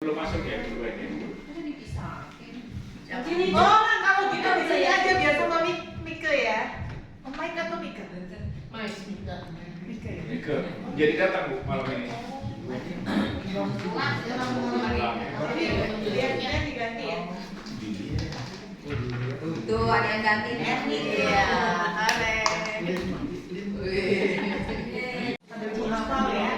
Belum masuk ya dulu ini. Kan dipisahin. Oh, kalau gitu di sini aja biar sama Mika ya. Oh, Mike atau Mika? Mika ya. Mika. Jadi datang Bu malam ini. Jadi dia diganti ya. Tuh ada yang gantiin etnik ya. Hale. Ada hafal ya.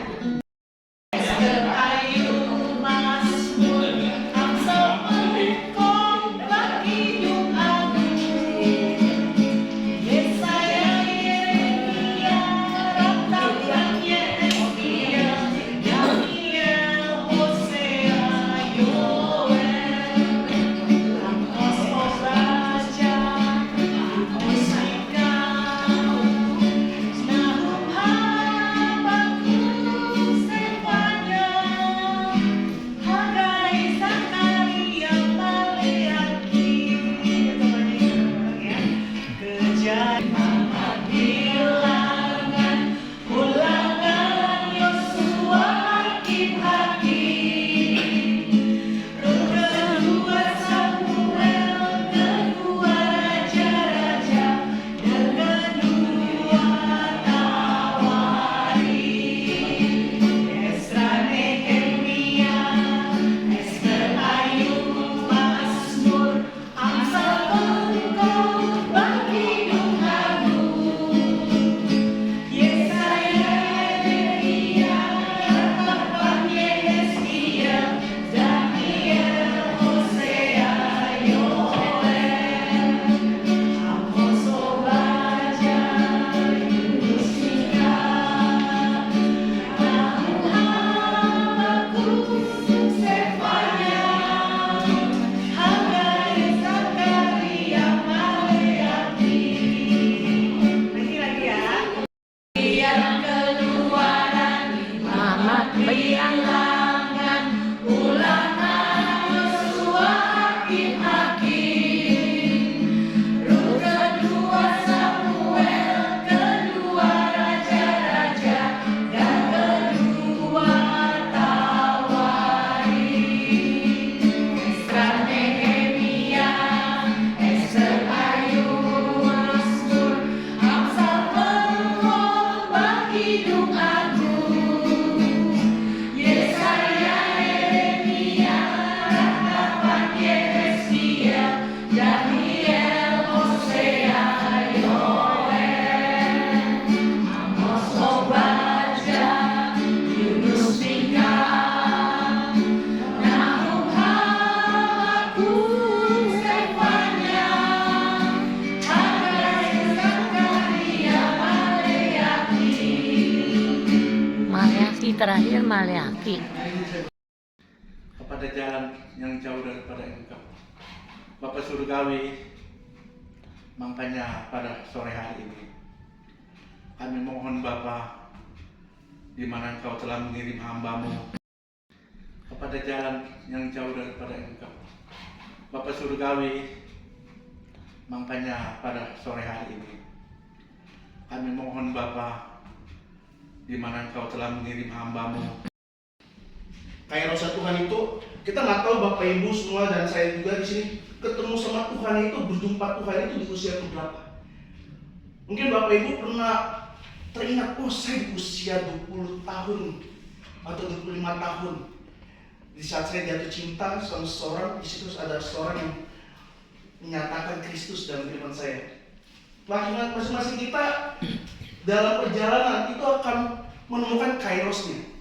Terakhir Maleaki. Kepada jalan yang jauh daripada Engkau, Bapa Surgawi, makanya pada sore hari ini kami mohon Bapa, di mana Engkau telah mengirim hamba-Mu kepada jalan yang jauh daripada Engkau, Bapa Surgawi, makanya pada sore hari ini kami mohon Bapa, di mana Engkau telah mengirim hamba-Mu. Kairos Tuhan itu, kita nggak tahu Bapak Ibu semua dan saya juga di sini ketemu sama Tuhan itu, berjumpa Tuhan itu di usia berapa? Mungkin Bapak Ibu pernah teringat, oh saya di usia 20 tahun atau 25 tahun. Di saat saya jatuh cinta sama seseorang, di situ ada seseorang yang menyatakan Kristus dalam kehidupan saya. Masing-masing kita dalam perjalanan itu akan menemukan kairosnya.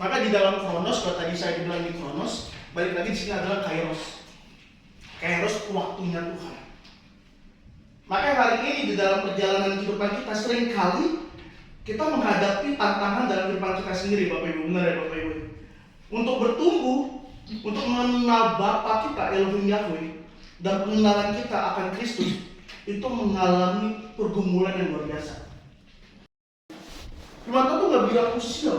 Maka di dalam Kronos, kalau tadi saya bilang di Kronos, balik lagi di sini adalah kairos. Kairos waktunya Tuhan. Maka hari ini di dalam perjalanan kehidupan kita sering kali kita menghadapi tantangan dalam kehidupan kita sendiri, Bapak Ibu, benar ya Bapak Ibu. Untuk bertumbuh, untuk mengenal Bapa kita Elohim Yahweh dan pengenalan kita akan Kristus, itu mengalami pergumulan yang luar biasa. Firman Tuhan itu nggak bilang usia,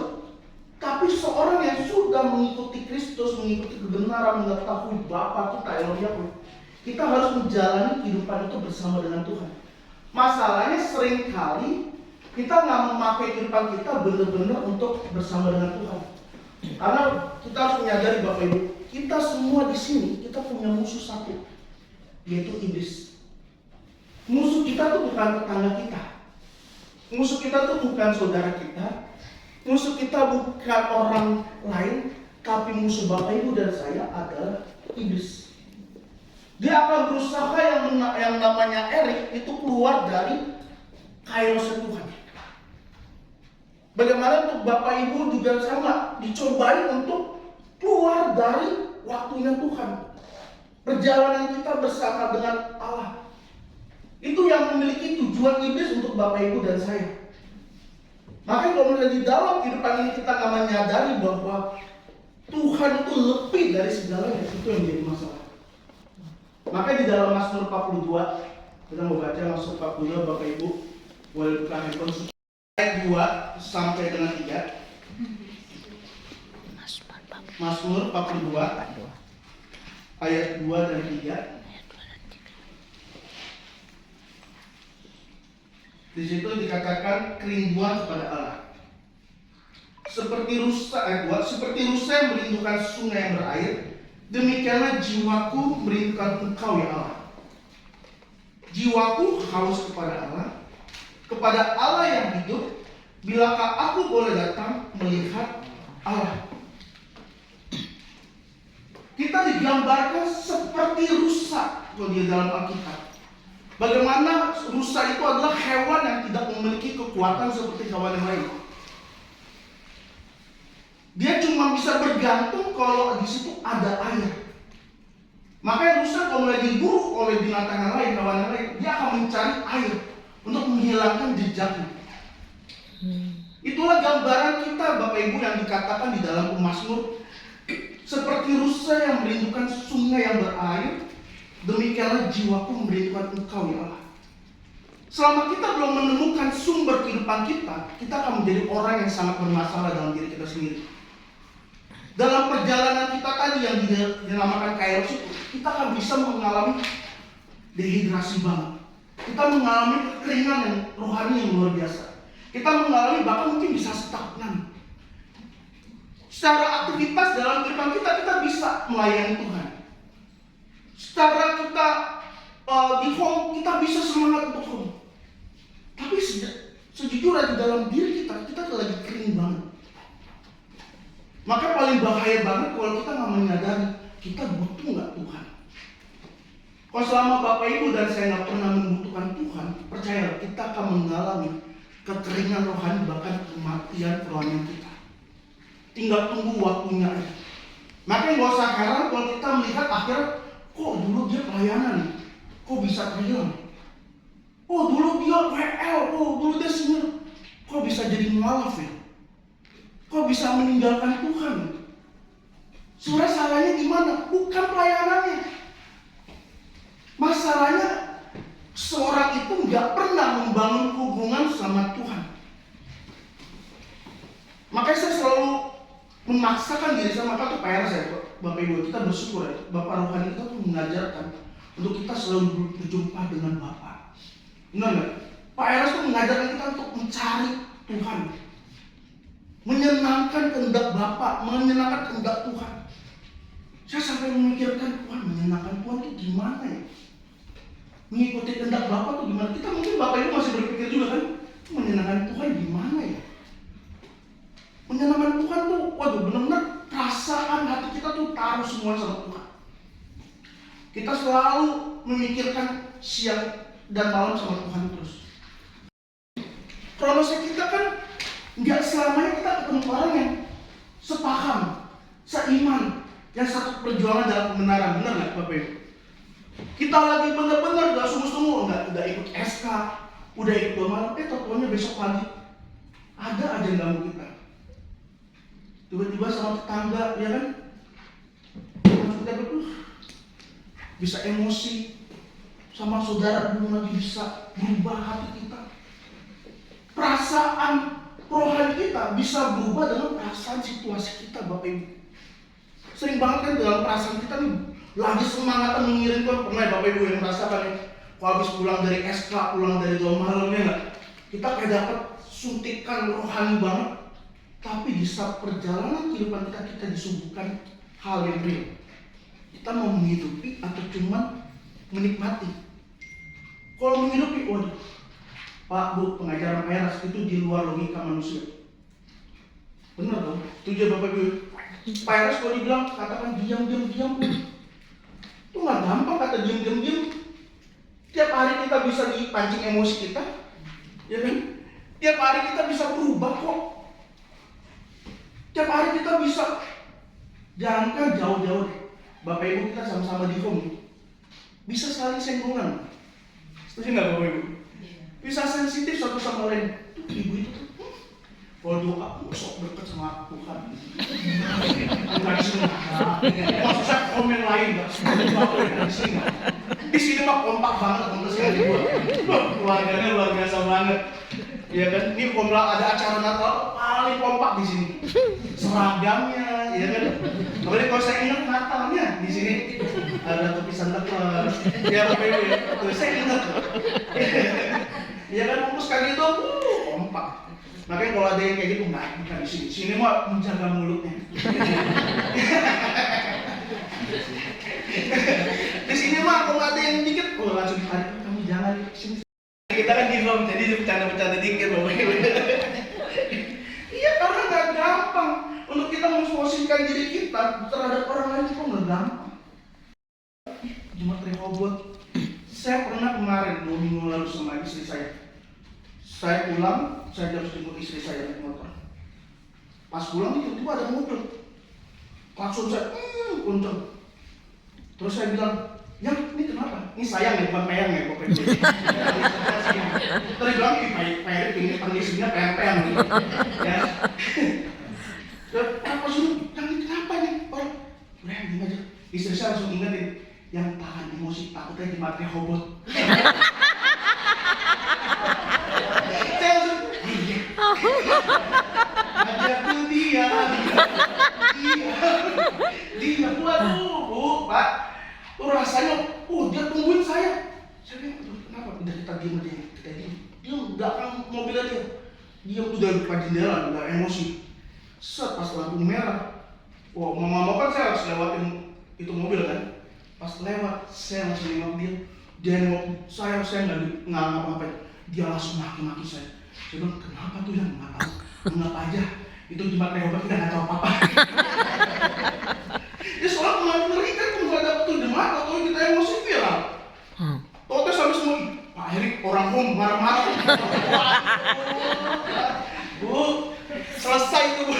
tapi seorang yang sudah mengikuti Kristus, mengikuti kebenaran, mengetahui Bapa kita Elohim Yahweh, kita harus menjalani kehidupan itu bersama dengan Tuhan. Masalahnya seringkali kita nggak memakai kehidupan kita benar-benar untuk bersama dengan Tuhan. Karena kita harus menyadari Bapak Ibu, kita semua di sini kita punya musuh satu, yaitu iblis. Musuh kita tuh bukan tetangga kita. Musuh kita tuh bukan saudara kita. Musuh kita bukan orang lain, tapi musuh Bapak Ibu dan saya adalah iblis. Dia akan berusaha yang namanya Erik itu keluar dari kairosnya Tuhan. Bagaimana untuk Bapak Ibu juga sama, dicobain untuk keluar dari waktunya Tuhan. Perjalanan kita bersama dengan Allah. Itu yang memiliki tujuan iblis untuk Bapak Ibu dan saya. Makanya kalau di dalam kehidupan ini kita nggak menyadari bahwa Tuhan itu lebih dari segalanya, itu yang menjadi masalah. Makanya di dalam Mazmur 42, kita mau baca Mazmur 42, Bapak Ibu boleh buka handphone ayat 2 sampai dengan 3. Mazmur 42 ayat 2 dan 3. Di situ dikatakan kerinduan kepada Allah. Seperti rusa ayat 2, seperti rusa yang merindukan sungai yang berair, demikianlah jiwaku merindukan Engkau ya Allah. Jiwaku haus kepada Allah yang hidup. Bilakah aku boleh datang melihat Allah? Kita digambarkan seperti rusa kalau di dalam Alkitab. Bagaimana rusa itu adalah hewan yang tidak memiliki kekuatan seperti hewan yang lain. Dia cuma bisa bergantung kalau di situ ada air. Makanya rusa kalau mulai diburu oleh binatang yang lain, hewan yang lain, dia akan mencari air untuk menghilangkan jejaknya. Itulah gambaran kita Bapak Ibu yang dikatakan di dalam Mazmur. Seperti rusa yang merindukan sungai yang berair, demikianlah jiwaku merindukan Engkau ya Allah. Selama kita belum menemukan sumber kehidupan kita, kita akan menjadi orang yang sangat bermasalah dalam diri kita sendiri. Dalam perjalanan kita tadi yang dinamakan kairos itu, kita akan bisa mengalami dehidrasi banget. Kita mengalami kekeringan yang rohani yang luar biasa. Kita mengalami bahkan mungkin bisa stagnan. Secara aktivitas dalam kehidupan kita bisa melayani Tuhan. Secara kita di home, kita bisa semangat untuk home. Tapi sejujurnya di dalam diri kita lagi kering banget. Maka paling bahaya banget kalau kita nggak menyadari kita butuh nggak Tuhan. Kalau selama Bapak Ibu dan saya nggak pernah membutuhkan Tuhan, percayalah kita akan mengalami kekeringan rohani bahkan kematian rohani kita. Tinggal tunggu waktunya aja. Makanya gak usah heran kalau kita melihat akhirnya, kok dulu dia pelayanan nih, kok bisa terhilang. Oh dulu dia WL, oh dulu dia senior, kok bisa jadi mualaf ya? Kok bisa meninggalkan Tuhan? Sebenarnya salahnya di mana? Bukan pelayanannya. Masalahnya seorang itu nggak pernah membangun hubungan sama Tuhan. Makanya saya selalu memaksakan diri saya, maka itu PR saya, Bapak Ibu, kita bersyukur ya, Bapak rohani kita tuh mengajarkan untuk kita selalu berjumpa dengan Bapak. Benar nggak? Pak Eras tuh mengajarkan kita untuk mencari Tuhan, menyenangkan kehendak Bapak, menyenangkan kehendak Tuhan. Saya sampai memikirkan, Tuhan, menyenangkan Tuhan itu gimana ya? Mengikuti kehendak Bapak tuh gimana? Kita mungkin Bapak Ibu masih berpikir juga kan, menyenangkan Tuhan gimana ya? Menyenangkan Tuhan tuh, waduh, benar-benar perasaan hati kita tuh taruh semua sama Tuhan. Kita selalu memikirkan siang dan malam sama Tuhan terus. Kronosnya kita kan nggak selamanya kita ketemu orang yang sepaham, seiman, yang satu perjuangan dalam kebenaran, benar nggak Bapak Ibu? Kita lagi benar-benar nggak sungguh-sungguh, nggak ikut SK, udah ikut 2 malam, pokoknya besok pagi ada aja yang ganggu kita. Tiba-tiba sama tetangga, ya kan? Kita bisa emosi, sama saudara belum lagi bisa berubah hati kita. Perasaan rohani kita bisa berubah dengan perasaan situasi kita, Bapak Ibu. Sering banget kan dalam perasaan kita nih, lagi semangat mengiring Tuhan. Pernah ya Bapak Ibu yang merasakan nih, kalau habis pulang dari SK, pulang dari 2 malam, ya nggak? Kita kayak dapat suntikan rohani banget. Tapi di saat perjalanan kehidupan kita disuguhkan hal yang real. Kita mau menghidupi atau cuma menikmati? Kalau menghidupi, waduh, Pak Bu, pengajaran Eras itu di luar logika manusia. Benar dong? Setuju Bapak Ibu? Pak Eras kalau dibilang katakan diam. Itu nggak gampang kata diam. Tiap hari kita bisa dipancing emosi kita, ya kan? Tiap hari kita bisa berubah kok. Tiap hari kita bisa, jangankan jauh-jauh deh. Bapak Ibu kita sama-sama di home, bisa saling senggolan. Setuju nggak Bapak Ibu? Bisa sensitif satu sama lain. Tuh ibu itu tuh, kalau doa sok deket sama Tuhan. Bukan di sini. Maksud saya komen lain nggak? Di sini nggak? Di sini mah kompak banget untuk sekali buat. Keluarganya luar biasa banget. Ya kan? Ini kalau ada acara Natal paling kompak di sini. Seragamnya, ya kan? Kemudian kalau saya ingat Natalnya di sini ada topi Santa Claus. Ya Bapak Ibu ya, tuh saya ingat. Ya kan? Terus kali itu kompak. Makanya kalau ada yang kayak gitu nggak bukan di sini. Sini mah menjaga mulutnya. Di sini mah kalau ada yang dikit, langsung ditarik. Kamu jangan sini. Kita kan di home, jadi bercanda-bercanda dikit Bapak Ibu. Iya, karena nggak gampang untuk kita memposisikan diri kita terhadap orang lain itu nggak gampang. Jumat Rehoboth, saya pernah kemarin 2 minggu lalu sama istri saya. Saya pulang, saya harus jemput istri saya naik motor. Pas pulang tiba-tiba ada mobil, langsung saya kenceng. Terus saya bilang, ya ini kenapa? Ini sayang ya, bukan peyang ya Bapak Ibu. Terus bilang, peyang ini kondisinya peyang-peyang gitu. Ya. Apa suruh, yang ini kenapa nih? Orang, udah gini aja. Istri saya langsung ingetin, yang tahan emosi takutnya Jumat Rehoboth. Saya langsung, ajakku dia, waduh, Bu, Pak. Rasanya, dia tungguin saya. Saya bilang, kenapa? Udah kita diem aja, kita diem. Dia belakang mobilnya dia. Dia udah buka jendela, udah emosi. Set, pas lampu merah. Wah, mau kan saya harus lewatin itu mobil kan. Pas lewat, saya langsung nengok dia. Dia nengok saya nggak ngapa-ngapain. Dia langsung maki-maki saya. Saya bilang, kenapa tuh yang nggak tahu? Anggap aja, itu Jumat Rehoboth kita nggak tahu apa-apa. Ya soalnya kemarin ngeri kan nggak dapet tuh Jumat atau kita emosi viral. Totes sampai semua, Pak Erik orang home marah-marah. Bu, selesai itu Bu.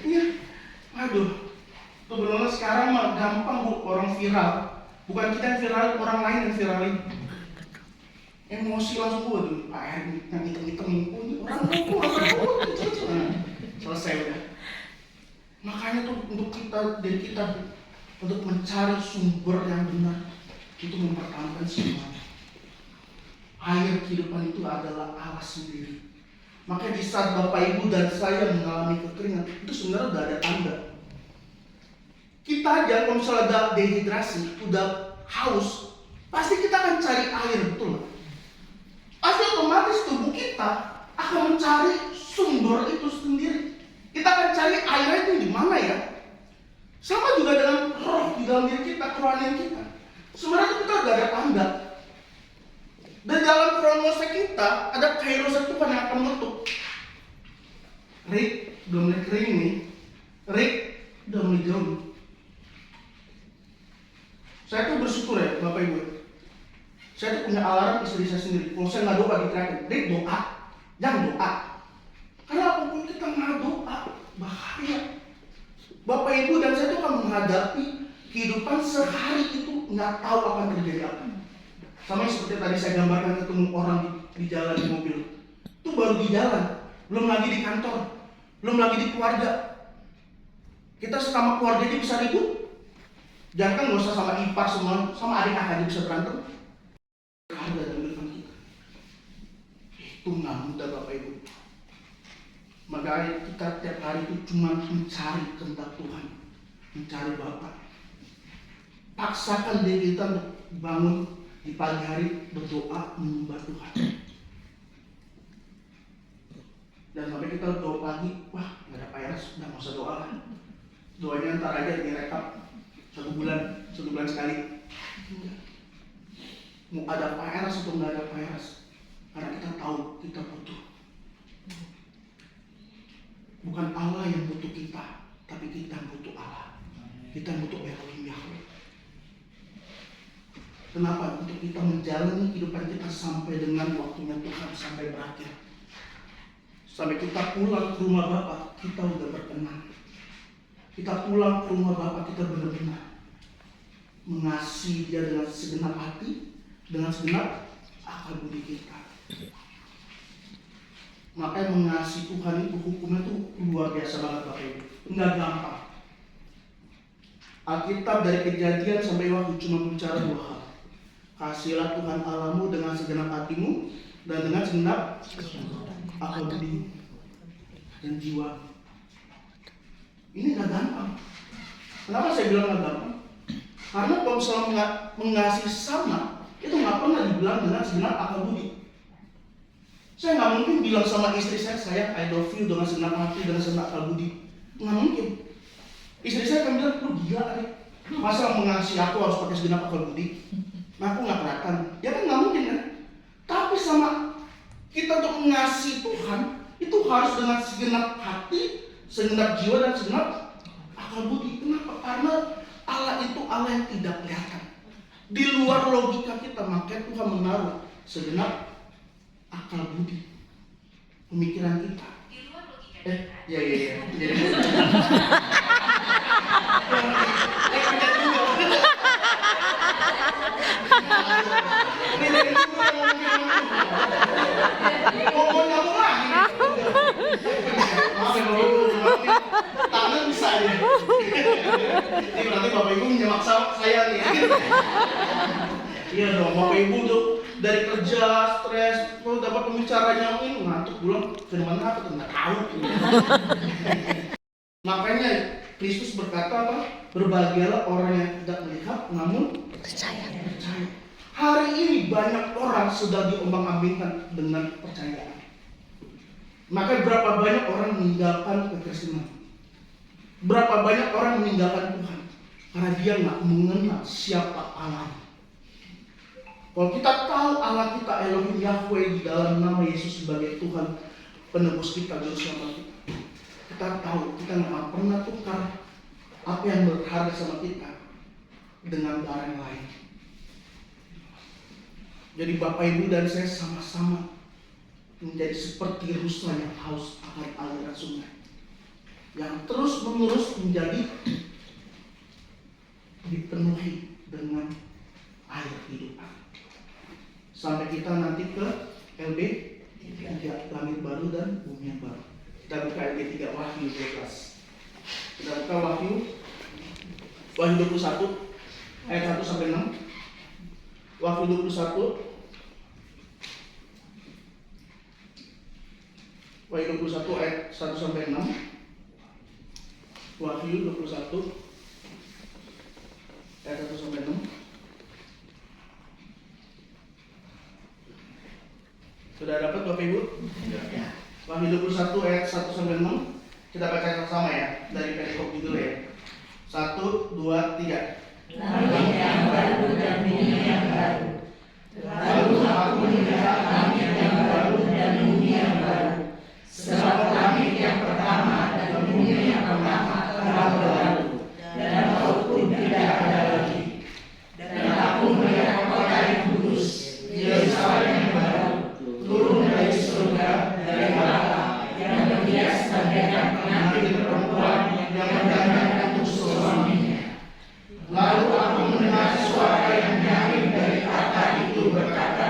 Iya, aduh. Tuh benar sekarang mah gampang Bu orang viral. Bukan kita yang viral, orang lain yang viralin. Emosi langsung Bu tuh, Pak Erik yang hitam-hitam ini orang selesai udah. Makanya tuh untuk kita, dari kita untuk mencari sumber yang benar itu mempertahankan semuanya. Air kehidupan itu adalah Allah sendiri. Makanya di saat Bapak Ibu dan saya mengalami kekeringan, itu sebenarnya udah ada tanda. Kita aja kalau misalnya ada dehidrasi, udah haus, pasti kita akan cari air, betul. Pasti otomatis tubuh kita akan mencari sumber itu sendiri. Kita akan cari airnya itu di mana ya? Sama juga dengan roh di dalam diri kita, kerohanian kita. Sebenarnya kita udah ada tanda. Dan dalam kronologi kita ada kairos Tuhan yang akan meletup. Rick, udah mulai kering nih. Rick, udah mulai jauh. Saya tuh bersyukur ya Bapak Ibu. Saya tuh punya alarm istri saya sendiri. Kalau saya nggak doa diteriakin, Rick doa, jangan doa. Karena apapun kita nggak doa, bahaya. Bapak Ibu dan saya tuh akan menghadapi kehidupan sehari itu nggak tahu akan terjadi apa. Sama seperti tadi saya gambarkan ketemu orang di jalan di mobil. Itu baru di jalan, belum lagi di kantor, belum lagi di keluarga. Kita sama keluarga aja bisa ribut. Jangan kan nggak usah sama ipar semua, sama adik kakak aja bisa berantem. Harga dan kehidupan kita. Itu nggak mudah Bapak Ibu. Makanya kita tiap hari itu cuma mencari kehendak Tuhan, mencari Bapa. Paksakan diri kita untuk bangun di pagi hari berdoa menyembah Tuhan. Dan sampai kita doa pagi, wah nggak ada virus, nggak usah doa lah. Doanya ntar aja direkap 1 bulan sekali. Mau ada virus atau nggak ada virus, karena kita tahu kita butuh. Bukan Allah yang butuh kita, tapi kita butuh Allah. Kita butuh Elohim Yahweh. Kenapa? Untuk kita menjalani kehidupan kita sampai dengan waktunya Tuhan sampai berakhir. Sampai kita pulang ke rumah Bapa, kita udah berkenan. Kita pulang ke rumah Bapa, kita benar-benar mengasihi Dia dengan segenap hati, dengan segenap akal budi kita. Makanya mengasihi Tuhan itu hukumnya itu luar biasa banget Bapak Ibu. Enggak gampang. Alkitab dari Kejadian sampai Wahyu cuma bicara 2 hal. Kasihilah Tuhan Allahmu dengan segenap hatimu dan dengan segenap akal budi dan jiwa. Ini gak gampang. Kenapa saya bilang gak gampang? Karena kalau misalnya mengasihi sama, itu gak pernah dibilang dengan segenap akal budi. Saya gak mungkin bilang sama istri saya I love you dengan segenap hati, dengan segenap akal budi. Gak mungkin. Istri saya akan bilang, lu gila Adik. Masa mengasihi aku harus pakai segenap akal budi? Nah, aku gak kelihatan. Ya kan gak mungkin kan? Tapi sama kita untuk mengasihi Tuhan, itu harus dengan segenap hati, segenap jiwa dan segenap akal budi. Kenapa? Karena Allah itu Allah yang tidak kelihatan. Di luar logika kita, makanya Tuhan menaruh segenap akal budi, pemikiran kita. Iya. Mau nyambung lagi. Maaf ya Bapak Ibu, tangan bisa ya. Ini berarti Bapak Ibu menyimak saya nih. Iya dong, Bapak Ibu tuh dari kerja, stres, mau dapat pembicaranya ini ngantuk pulang, firman apa tuh nggak tahu. Makanya Kristus berkata apa? Berbahagialah orang yang tidak melihat namun Percaya. Hari ini banyak orang sedang diombang-ambingkan dengan percayaan. Maka berapa banyak orang meninggalkan kekristenan? Berapa banyak orang meninggalkan Tuhan? Karena dia nggak mengenal siapa Allah. Kalau kita tahu Allah kita Elohim Yahweh di dalam nama Yesus sebagai Tuhan penebus kita, juru selamat kita. Kita tahu kita nggak pernah tukar apa yang berharga sama kita dengan barang lain. Jadi Bapak Ibu dan saya sama-sama menjadi seperti rusa yang haus akan aliran sungai, yang terus menerus menjadi dipenuhi dengan air kehidupan. Sampai kita nanti ke LB 3, langit baru dan bumi yang baru. Kita buka LB 3 Wahyu 12. Kita buka Wahyu 21 ayat 1 sampai 6. Wahyu 21 Wahyu 21 ayat 1 sampai 6. Wahyu 21 ayat 1 sampai 6. Sudah dapat Bapak Ibu? Ya. Wahyu 21 ayat 1 sampai 6. Kita baca sama-sama ya, dari perikop judul ya. 1, 2, 3. Langit yang baru dan bumi yang baru. Lalu aku melihat langit yang baru dan bumi yang baru. Sebab langit yang pertama dan bumi yang pertama telah berlalu, dan laut pun tidak ada lagi. Dan aku melihat kota yang kudus, Yerusalem yang baru, turun dari surga dari Allah, yang berhias bagaikan pengantin perempuan yang berdandan untuk suaminya. Lalu aku mendengar suara yang nyaring dari kata itu berkata,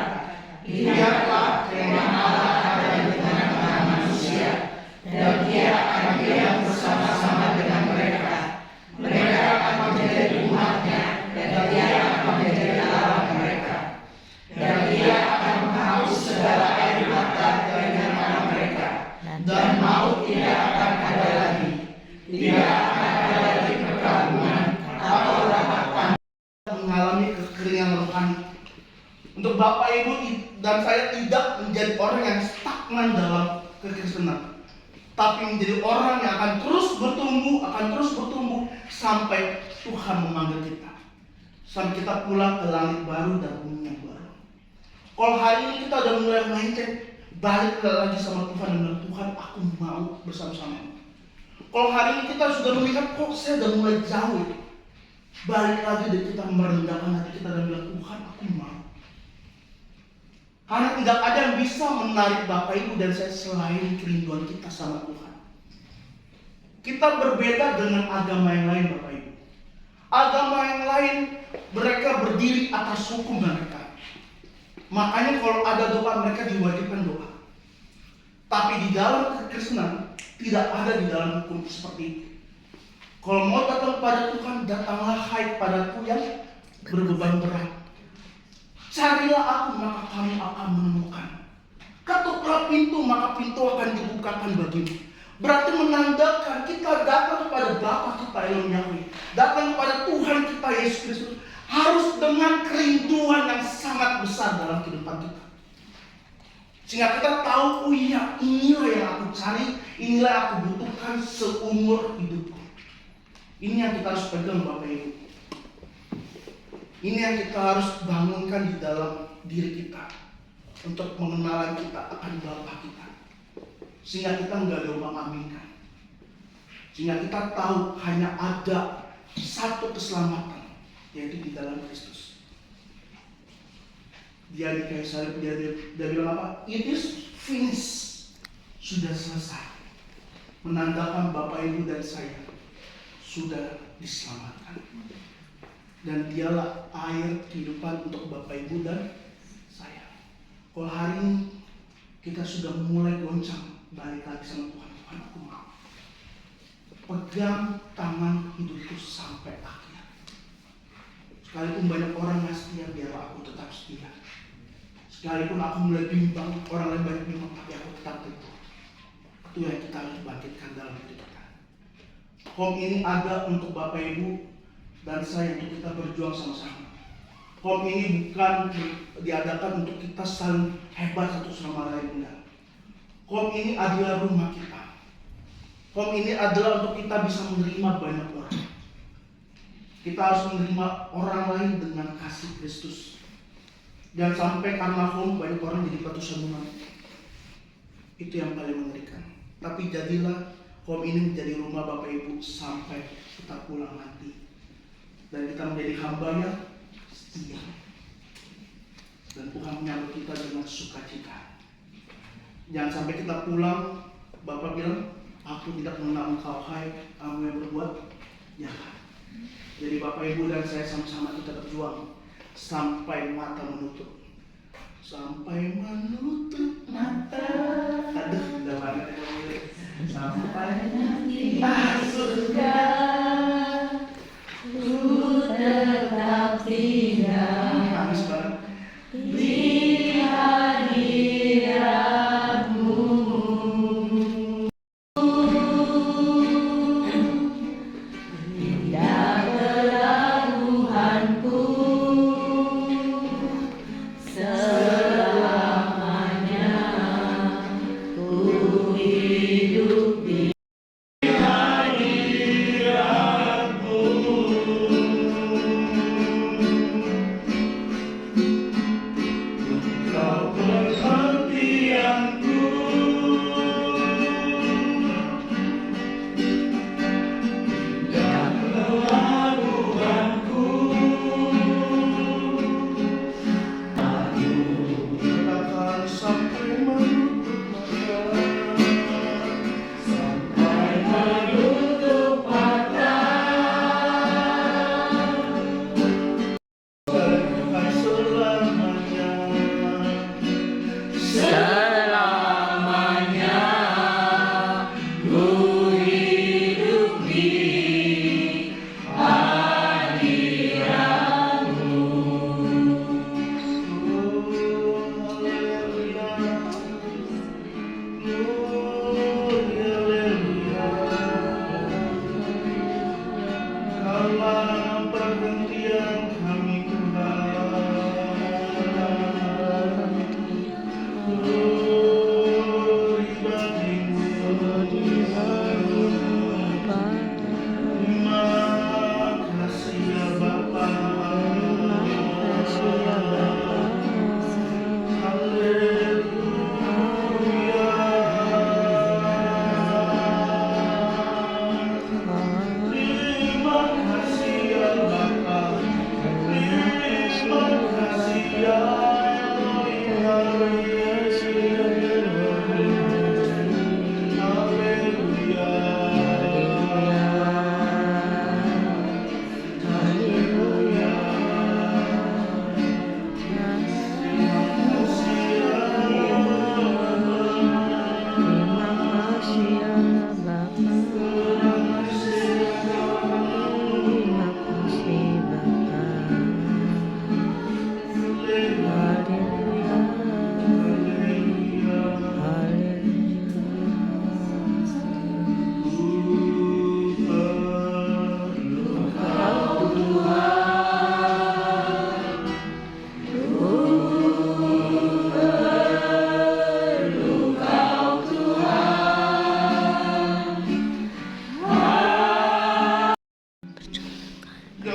lihatlah kemah Allah ada di tengah-tengah manusia, dan Dia akan diam bersama-sama dengan mereka. Mereka akan menjadi umat-Nya, dan Dia akan menjadi Allah mereka. Dan Dia akan menghapus segala air mata dari mata mereka, dan maut tidak akan ada lagi. Tidak akan ada lagi perkabungan atau rapatan. Mengalami kekeringan rohani. Untuk Bapak Ibu dan saya tidak menjadi orang yang stagnan dalam kekristenan. tapi menjadi orang yang akan terus bertumbuh sampai Tuhan memanggil kita. Sampai kita pulang ke langit baru dan bumi yang baru. Kalau hari ini kita udah mulai mindset balik lagi sama Tuhan dan bilang, Tuhan aku mau bersama-sama. Kalau hari ini kita sudah melihat kok saya udah mulai jauh, balik lagi dan kita merendahkan hati kita dan bilang, Tuhan aku mau. Karena tidak ada yang bisa menarik Bapak Ibu dan saya selain kerinduan kita sama Tuhan. Kita berbeda dengan agama yang lain Bapak Ibu. Agama yang lain mereka berdiri atas hukum mereka. Makanya kalau ada doa mereka diwajibkan doa. Tapi di dalam kekristenan tidak ada di dalam hukum seperti itu. Kalau mau datang pada Tuhan, datanglah hai padaku yang berbeban berat. Carilah aku maka kamu akan menemukan. Ketuklah pintu maka pintu akan dibukakan bagimu. Berarti menandakan kita datang kepada Bapa kita yang Yahweh, datang kepada Tuhan kita Yesus Kristus harus dengan kerinduan yang sangat besar dalam kehidupan kita. Sehingga kita tahu, oh iya, inilah yang aku cari, inilah yang aku butuhkan seumur hidupku. Ini yang kita harus pegang Bapak Ibu. Ini yang kita harus bangunkan di dalam diri kita untuk mengenal kita akan Bapa kita. Sehingga kita nggak diomong-ambingkan. Sehingga kita tahu hanya ada satu keselamatan, yaitu di dalam Kristus. Dia di kayu salib, dia bilang apa? It is finished. Sudah selesai. Menandakan Bapak Ibu dan saya sudah diselamatkan. Dan dialah air kehidupan untuk Bapak Ibu dan saya. Kalau hari ini kita sudah mulai goncang balik lagi sama Tuhan, Tuhan aku mau pegang tangan hidupku sampai akhir. Sekalipun banyak orang yang setia, biar aku tetap setia. Sekalipun aku mulai bimbang, orang lain banyak bimbang, tapi aku tetap teguh. Itu yang kita harus bangkitkan dalam hidup kita. Home ini ada untuk Bapak Ibu dan saya untuk kita berjuang sama-sama. Home ini bukan diadakan untuk kita saling hebat satu sama lain, enggak. Home ini adalah rumah kita. Home ini adalah untuk kita bisa menerima banyak orang. Kita harus menerima orang lain dengan kasih Kristus. Dan sampai karena home banyak orang jadi batu sandungan. Itu yang paling mengerikan. Tapi jadilah home ini menjadi rumah Bapak Ibu sampai kita pulang nanti. Dan kita menjadi hambanya setia. Dan Tuhan menyambut kita dengan sukacita. Jangan sampai kita pulang, Bapak bilang, aku tidak mengenal engkau, hai kamu yang berbuat jahat. Jadi Bapak Ibu dan saya sama-sama kita berjuang sampai mata menutup. Sampai menutup mata. Aduh, udah banget ya. Sampai nanti surga. Ku tetap tinggal Nangis banget. di hadiratmu. Indah pelabuhanku, selamanya ku hidup di hadiratmu.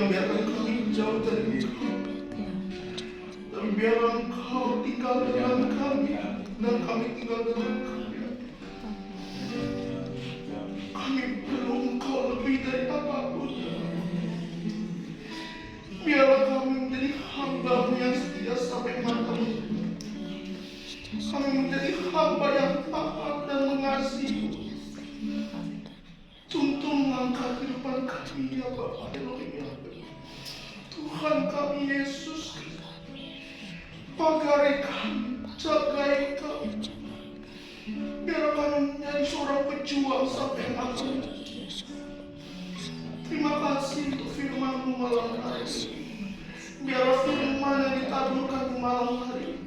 Yang biarkan kami jauh dari Engkau. Dan biarlah Engkau tinggal dengan kami dan kami tinggal dengan kami. Kami perlu Engkau lebih dari apapun. Biarlah kami menjadi hamba yang setia sampai mati. Kami menjadi hamba yang taat dan mengasihi. Tuntun langkah kehidupan kami ya Bapa Elohim. Tuhan kami Yesus, pagari kami, jagai kami. Biar kami menjadi seorang pejuang sampai akhir. Terima kasih untuk firman-Mu malam hari ini. Biar firman yang ditaburkan malam hari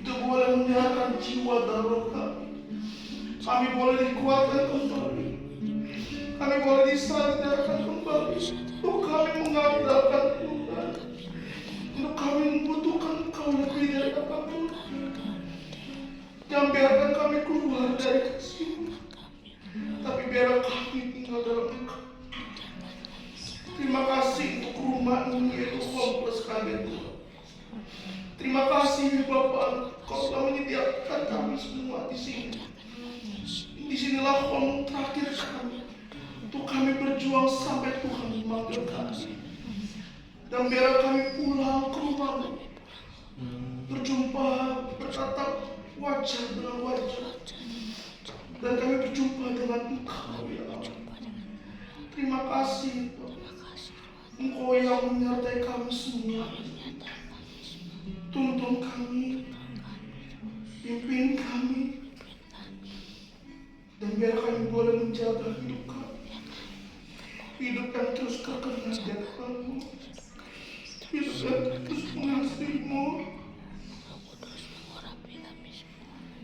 itu boleh menyehatkan jiwa dan roh kami. Kami boleh dikuatkan kembali. Kami boleh disadarkan kembali. Untuk kami mengandalkan Tuhan. Untuk kami membutuhkan Engkau lebih dari apapun. Jangan biarkan kami keluar dari kasih-Mu, tapi biarlah kami tinggal dalam Engkau. Terima kasih untuk rumah ini yaitu Home Plus KG Tuhan. Terima kasih Bapak, Kau telah menyediakan kami semua di sini. Disinilah home terakhir kami. Untuk kami berjuang sampai Tuhan memanggil kami. Dan biar kami pulang ke rumah-Mu, berjumpa, bertatap wajah dengan wajah. Dan kami berjumpa dengan Engkau ya Allah. Terima kasih Bapak. Engkau yang menyertai kami semua. Tuntun kami, pimpin kami, dan biar kami boleh menjaga hidup kami. Hidup yang terus kekal di hadapan-Mu. Hidup yang terus mengasihi-Mu.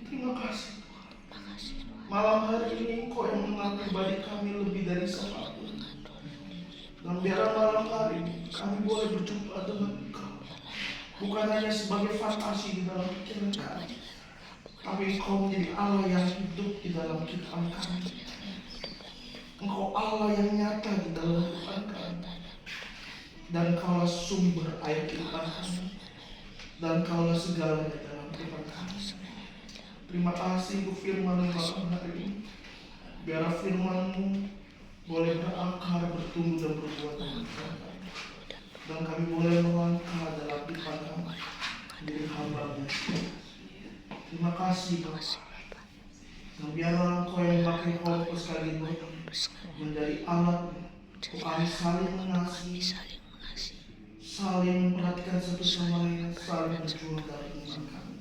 Terima kasih Tuhan. Malam hari ini Engkau yang mengenal pribadi kami lebih dari siapapun. Dan biarlah malam hari ini kami boleh berjumpa dengan Engkau. Bukan hanya sebagai fantasi di dalam pikiran kami, tapi Engkau menjadi Allah yang hidup di dalam kehidupan kami. Engkau Allah yang nyata di dalam kehidupan kami. Dan Kaulah sumber air kehidupan kami. Dan Kaulah segalanya dalam kehidupan kami. Terima kasih untuk firman-Mu malam hari ini. Biar firman-Mu boleh berakar, bertumbuh dan berbuah dalam kami. Dan kami boleh melangkah dalam kehidupan kami menjadi hamba-Mu. Terima kasih Bapak. Dan biarlah Engkau yang memakai Home Plus KG menjadi alat untuk kami saling mengasihi, saling memperhatikan satu sama lain, saling berjuang dalam iman kami.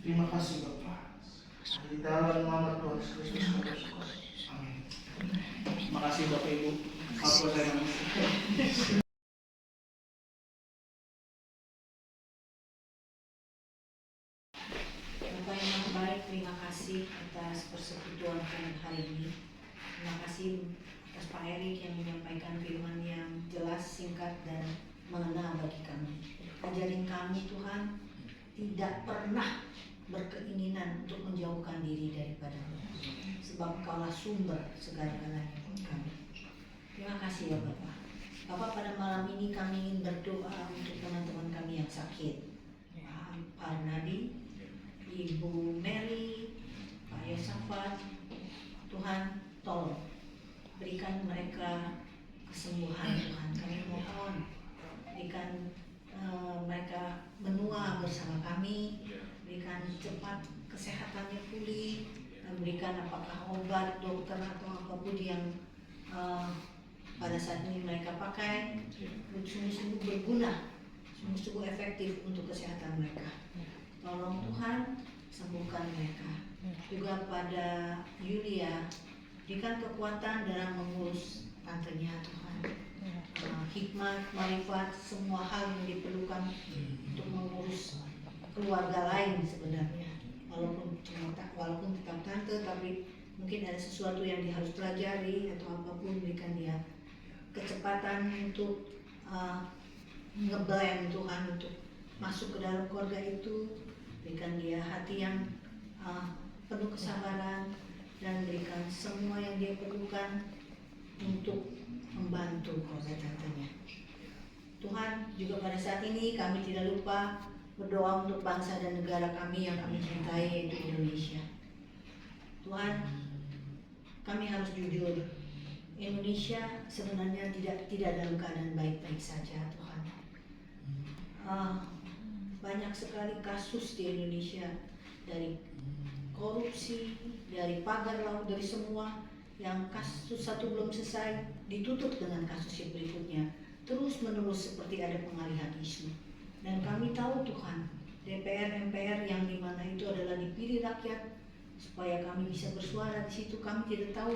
Terima kasih Bapak. Di dalam nama Tuhan Yesus Kristus. Amin. Terima kasih Bapak Ibu. Apa saya Bapak yang Maha Baik, terima kasih atas persekutuan kami hari ini. Terima kasih atas Pak Erik yang menyampaikan firman yang jelas, singkat, dan mengena bagi kami. Ajarin kami Tuhan, tidak pernah berkeinginan untuk menjauhkan diri daripada-Mu, sebab Kaulah sumber segala-galanya buat kami. Terima kasih ya Bapak. Bapak, pada malam ini kami ingin berdoa untuk teman-teman kami yang sakit. Pak Arnadi, Ibu Mary, Pak Yosafat, Tuhan tolong berikan mereka kesembuhan Tuhan. Kami mohon berikan mereka menua bersama kami, berikan cepat kesehatannya pulih, dan berikan apakah obat, dokter atau apapun yang pada saat ini mereka pakai sungguh-sungguh berguna, sungguh-sungguh efektif untuk kesehatan mereka. Tolong Tuhan sembuhkan mereka. Juga pada Yulia, berikan kekuatan dalam mengurus tantenya Tuhan. Hikmat, marifat, semua hal yang diperlukan untuk mengurus keluarga lain sebenarnya. Walaupun tetap tante, tapi mungkin ada sesuatu yang dia harus pelajari atau apapun, berikan dia kecepatan untuk ngeblend Tuhan, untuk masuk ke dalam keluarga itu. Berikan dia hati yang penuh kesabaran, dan berikan semua yang dia perlukan untuk membantu keluarga tantenya. Tuhan, juga pada saat ini kami tidak lupa berdoa untuk bangsa dan negara kami yang kami cintai, yaitu Indonesia. Tuhan, kami harus jujur. Indonesia sebenarnya tidak dalam keadaan baik-baik saja, Tuhan. Banyak sekali kasus di Indonesia, dari korupsi, dari pagar laut, dari semua yang kasus satu belum selesai ditutup dengan kasus yang berikutnya, terus menerus seperti ada pengalihan isu. Dan kami tahu Tuhan, DPR MPR yang dimana itu adalah dipilih rakyat supaya kami bisa bersuara di situ. Kami tidak tahu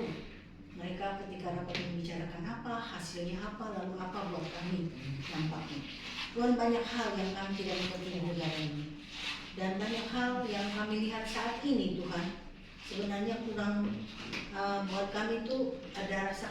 mereka ketika rapat membicarakan apa, hasilnya apa, lalu apa buat kami dampaknya. Tuhan, banyak hal yang kami tidak mengerti di negara ini, dan banyak hal yang kami lihat saat ini Tuhan sebenarnya kurang, buat kami itu ada rasa